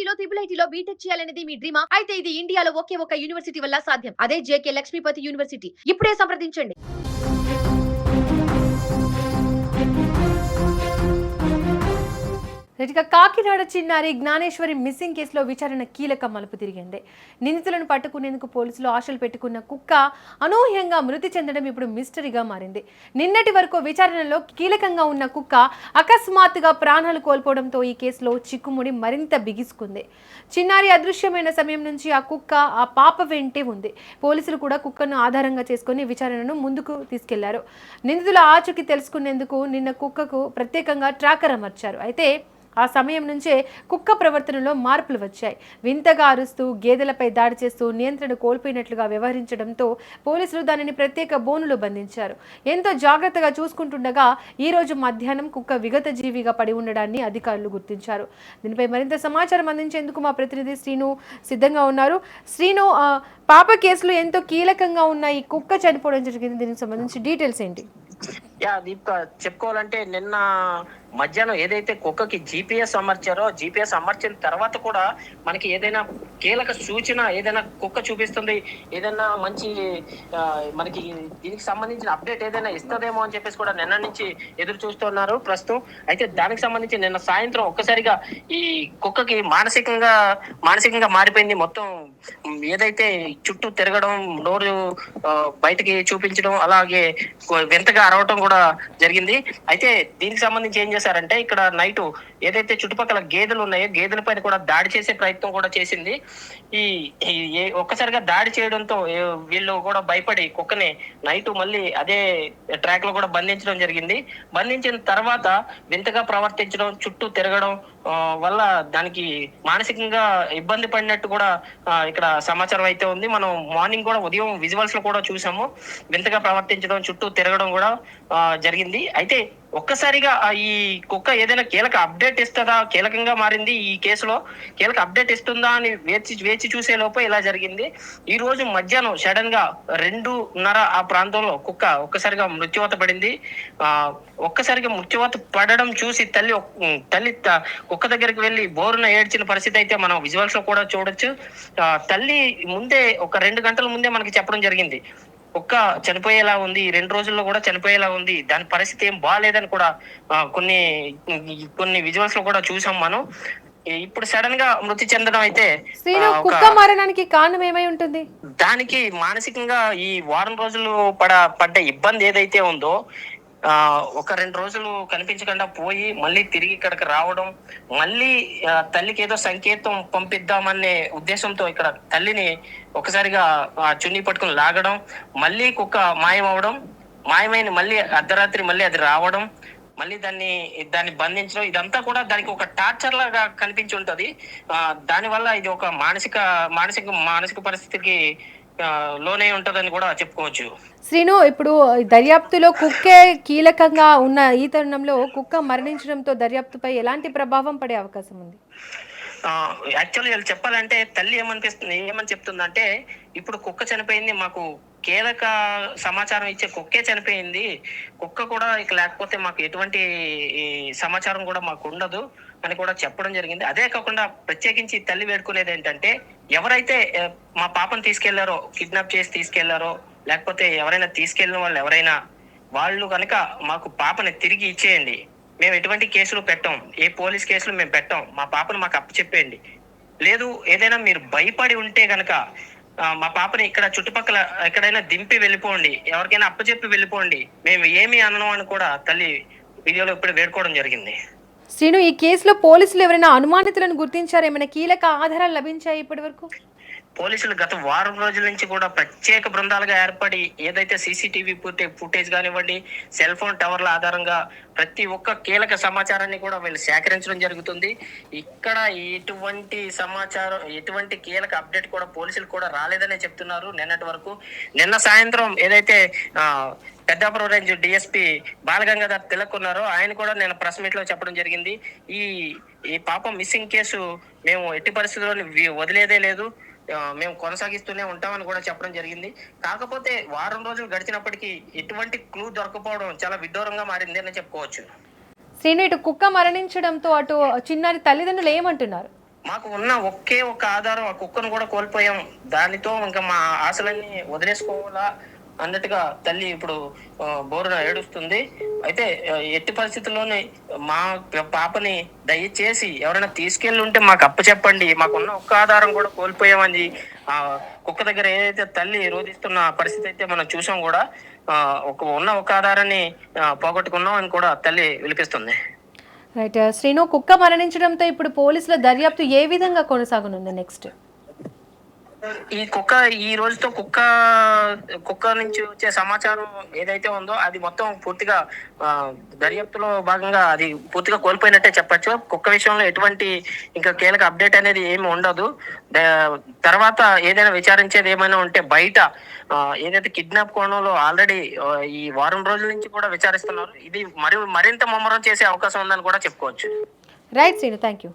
IITలో IIITలో BTech చేయాలనేది మీ డ్రీమా? అయితే ఇది ఇండియాలో ఒకే ఒక యూనివర్సిటీ వల్ల సాధ్యం. అదే జేకే లక్ష్మీపతి యూనివర్సిటీ. ఇప్పుడే సంప్రదించండి. ఇక కాకినాడ చిన్నారి జ్ఞానేశ్వరి మిస్సింగ్ కేసులో విచారణ కీలక మలుపు తిరిగింది. నిందితులను పట్టుకునేందుకు పోలీసులు ఆశలు పెట్టుకున్న కుక్క అనూహ్యంగా మృతి చెందడం ఇప్పుడు మిస్టరీగా మారింది. నిన్నటి వరకు విచారణలో కీలకంగా ఉన్న కుక్క అకస్మాత్తుగా ప్రాణాలు కోల్పోవడంతో ఈ కేసులో చిక్కుముడి మరింత బిగుసుకుంది. చిన్నారి అదృశ్యమైన సమయం నుంచి ఆ కుక్క ఆ పాప వెంటే ఉంది. పోలీసులు కూడా కుక్కను ఆధారంగా చేసుకుని విచారణను ముందుకు తీసుకెళ్లారు. నిందితుల ఆచూకీ తెలుసుకునేందుకు నిన్న కుక్కకు ప్రత్యేకంగా ట్రాకర్ అమర్చారు. అయితే ఆ సమయం నుంచే కుక్క ప్రవర్తనలో మార్పులు వచ్చాయి. వింతగా అరుస్తూ గేదెలపై దాడి చేస్తూ నియంత్రణ కోల్పోయినట్లుగా వ్యవహరించడంతో పోలీసులు దానిని ప్రత్యేక బోనులో బంధించారు. ఎంతో జాగ్రత్తగా చూసుకుంటుండగా ఈ రోజు మధ్యాహ్నం కుక్క విగత జీవిగా పడి ఉండడాన్ని అధికారులు గుర్తించారు. దీనిపై మరింత సమాచారం అందించేందుకు మా ప్రతినిధి శ్రీను సిద్ధంగా ఉన్నారు. శ్రీను, పాప కేసులో ఎంతో కీలకంగా ఉన్న ఈ కుక్క చనిపోవడం జరిగింది. దీనికి సంబంధించి డీటెయిల్స్ ఏంటి? దీంతో చెప్పుకోవాలంటే నిన్న మధ్యాహ్నం ఏదైతే కుక్కకి GPS అమర్చారో, GPS అమర్చిన తర్వాత కూడా మనకి ఏదైనా కీలక సూచన ఏదైనా కుక్క చూపిస్తుంది, ఏదైనా మంచి మనకి దీనికి సంబంధించిన అప్డేట్ ఏదైనా ఇస్తుందేమో అని చెప్పేసి కూడా నిన్న నుంచి ఎదురు చూస్తున్నారు ప్రస్తుతం. అయితే దానికి సంబంధించి నిన్న సాయంత్రం ఒక్కసారిగా ఈ కుక్కకి మానసికంగా మారిపోయింది. మొత్తం ఏదైతే చుట్టూ తిరగడం, నోరు బయటకి చూపించడం, అలాగే వింతగా అరవటం కూడా జరిగింది. అయితే దీనికి సంబంధించి ఏం చేశారంటే ఇక్కడ నైట్ ఏదైతే చుట్టుపక్కల గేదెలు ఉన్నాయో గేదెల పైన కూడా దాడి చేసే ప్రయత్నం కూడా చేసింది. ఒక్కసారిగా దాడి చేయడంతో వీళ్ళు కూడా భయపడి కుక్కని నైట్ మళ్ళీ అదే ట్రాక్ లో కూడా బంధించడం జరిగింది. బంధించిన తర్వాత వింతగా ప్రవర్తించడం, చుట్టూ తిరగడం వల్ల దానికి మానసికంగా ఇబ్బంది పడినట్టు కూడా ఇక్కడ సమాచారం అయితే ఉంది. మనం మార్నింగ్ కూడా ఉదయం విజువల్స్ లో కూడా చూసాము. వింతగా ప్రవర్తించడం, చుట్టూ తిరగడం కూడా జరిగింది. అయితే ఒక్కసారిగా ఈ కుక్క ఏదైనా కీలక అప్డేట్ ఇస్తుందా, కీలకంగా మారింది ఈ కేసులో, కీలక అప్డేట్ ఇస్తుందా అని వేచి చూసే లోపు ఇలా జరిగింది. ఈ రోజు మధ్యాహ్నం సడన్ గా 2:30 ఆ ప్రాంతంలో కుక్క ఒక్కసారిగా మృత్యువాత పడింది. ఒక్కసారిగా మృత్యువాత పడడం చూసి తల్లి కుక్క దగ్గరికి వెళ్ళి బోరున ఏడ్చిన పరిస్థితి అయితే మనం విజువల్స్ లో కూడా చూడొచ్చు. తల్లి ముందే ఒక 2 గంటల ముందే మనకి చెప్పడం జరిగింది, కుక్క చనిపోయేలా ఉంది, 2 రోజుల్లో కూడా చనిపోయేలా ఉంది, దాని పరిస్థితి ఏం బాగాలేదని కూడా కొన్ని విజువల్స్ లో కూడా చూసాం మనం. ఇప్పుడు సడన్ గా మృతి చెందడం అయితే కుక్క మరణానికి కారణం ఏమై ఉంటుంది? దానికి మానసికంగా ఈ వారం రోజులు పడ్డ ఇబ్బంది ఏదైతే ఉందో, ఒక 2 రోజులు కనిపించకుండా పోయి మళ్ళీ తిరిగి ఇక్కడికి రావడం, మళ్ళీ తల్లికి ఏదో సంకేతం పంపిద్దామనే ఉద్దేశంతో ఇక్కడ తల్లిని ఒకసారిగా చున్నీ పట్టుకుని లాగడం, మళ్ళీ కుక్క మాయమైన మళ్ళీ అర్ధరాత్రి మళ్ళీ అది రావడం, మళ్ళీ దాన్ని బంధించడం, ఇదంతా కూడా దానికి ఒక టార్చర్ లాగా కనిపించి ఉంటది. దానివల్ల ఇది ఒక మానసిక పరిస్థితికి లోనే ఉంటదని కూడా చెప్పుకోవచ్చు. శ్రీను, ఇప్పుడు దర్యాప్తులో కుక్కే కీలకంగా ఉన్న ఈ తరుణంలో కుక్క మరణించడంతో దర్యాప్తుపై ఎలాంటి ప్రభావం పడే అవకాశం ఉంది? యాక్చువల్లీ వీళ్ళు చెప్పాలంటే తల్లి ఏమని చెప్తుందంటే, ఇప్పుడు కుక్క చనిపోయింది, మాకు కీలక సమాచారం ఇచ్చే కుక్కే చనిపోయింది, కుక్క కూడా ఇక లేకపోతే మాకు ఎటువంటి సమాచారం కూడా మాకు ఉండదు అని కూడా చెప్పడం జరిగింది. అదే కాకుండా ప్రత్యేకించి తల్లి వేడుకునేది ఏంటంటే, ఎవరైతే మా పాపను తీసుకెళ్లారో, కిడ్నాప్ చేసి తీసుకెళ్లారో, లేకపోతే ఎవరైనా తీసుకెళ్లిన వాళ్ళు కనుక మాకు పాపని తిరిగి ఇచ్చేయండి, మేము ఎటువంటి కేసులు పెట్టాం, ఏ పోలీస్ కేసులు మేము పెట్టాం, మా పాపను మాకు అప్పచెప్పేయండి. లేదు ఏదైనా మీరు భయపడి ఉంటే గనక మా పాపని ఇక్కడ చుట్టుపక్కల ఎక్కడైనా దింపి వెళ్ళిపోండి, ఎవరికైనా అప్పచెప్పి వెళ్ళిపోండి, మేము ఏమి అనను అని కూడా తల్లి వీడియోలో ఇప్పుడు వేడుకోవడం జరిగింది. శ్రీను, ఈ కేసులో పోలీసులు ఎవరైనా అనుమానితులను గుర్తించారు? ఏమైనా కీలక ఆధారాలు లభించాయి ఇప్పటి వరకు? పోలీసులు గత వారం రోజుల నుంచి కూడా ప్రత్యేక బృందాలుగా ఏర్పడి ఏదైతే CCTV ఫుటేజ్ కానివ్వండి, సెల్ ఫోన్ టవర్ల ఆధారంగా ప్రతి ఒక్క కీలక సమాచారాన్ని కూడా వీళ్ళు సేకరించడం జరుగుతుంది. ఇక్కడ ఎటువంటి కీలక అప్డేట్ కూడా పోలీసులు కూడా రాలేదనే చెప్తున్నారు. నిన్న సాయంత్రం ఏదైతే పెద్దాపురం రేంజ్ DSP బాలగంగాధర్ తిలక్ ఉన్నారో ఆయన కూడా నేను ప్రెస్ మీట్ లో చెప్పడం జరిగింది, ఈ పాపం మిస్సింగ్ కేసు మేము ఎట్టి పరిస్థితుల్లో వదిలేదే లేదు, మేము కొనసాగిస్తూనే ఉంటామని కూడా చెప్పడం జరిగింది. కాకపోతే వారం రోజులు గడిచినప్పటికీ ఎటువంటి క్లూ దొరకపోవడం చాలా విడ్డూరంగా మారింది అని చెప్పుకోవచ్చు. శ్రీను, ఇటు కుక్క మరణించడంతో అటు చిన్నారి తల్లిదండ్రులు ఏమంటున్నారు? మాకు ఉన్న ఒకే ఒక ఆధారం ఆ కుక్కను కూడా కోల్పోయాం. దానితో ఇంకా మా ఆశలన్నీ వదిలేసుకోవాలా అన్నట్టుగా తల్లి ఇప్పుడు బోరున ఏడుస్తుంది. అయితే ఎట్టి పరిస్థితుల్లోనే మా పాపని దయచేసి ఎవరైనా తీసుకెళ్ళి ఉంటే మాకు అప్పచెప్పండి. మాకున్న ఒక్క ఆధారం కూడా కోల్పోయామని ఆ కుక్క దగ్గర ఏదైతే తల్లి రోధిస్తున్న పరిస్థితి అయితే మనం చూసాం కూడా. ఉన్న ఒక ఆధారాన్ని పోగొట్టుకున్నాం అని కూడా తల్లి విలిపిస్తుంది. రైట్ శ్రీను, కుక్క మరణించడంతో ఇప్పుడు పోలీసుల దర్యాప్తు ఏ విధంగా కొనసాగనుంది నెక్స్ట్? ఈ కుక్క ఈ రోజుతో కుక్క నుంచి వచ్చే సమాచారం ఏదైతే ఉందో అది మొత్తం పూర్తిగా దర్యాప్తులో భాగంగా అది పూర్తిగా కోల్పోయినట్టే చెప్పొచ్చు. కుక్క విషయంలో ఎటువంటి ఇంకా కీలక అప్డేట్ అనేది ఏమి ఉండదు. తర్వాత ఏదైనా విచారించేది ఏమైనా ఉంటే బయట ఏదైతే కిడ్నాప్ కోణంలో ఆల్రెడీ ఈ వారం రోజుల నుంచి కూడా విచారిస్తున్నారు. ఇది మరింత ముమ్మరం చేసే అవకాశం ఉందని కూడా చెప్పుకోవచ్చు. Right Srinu, thank you.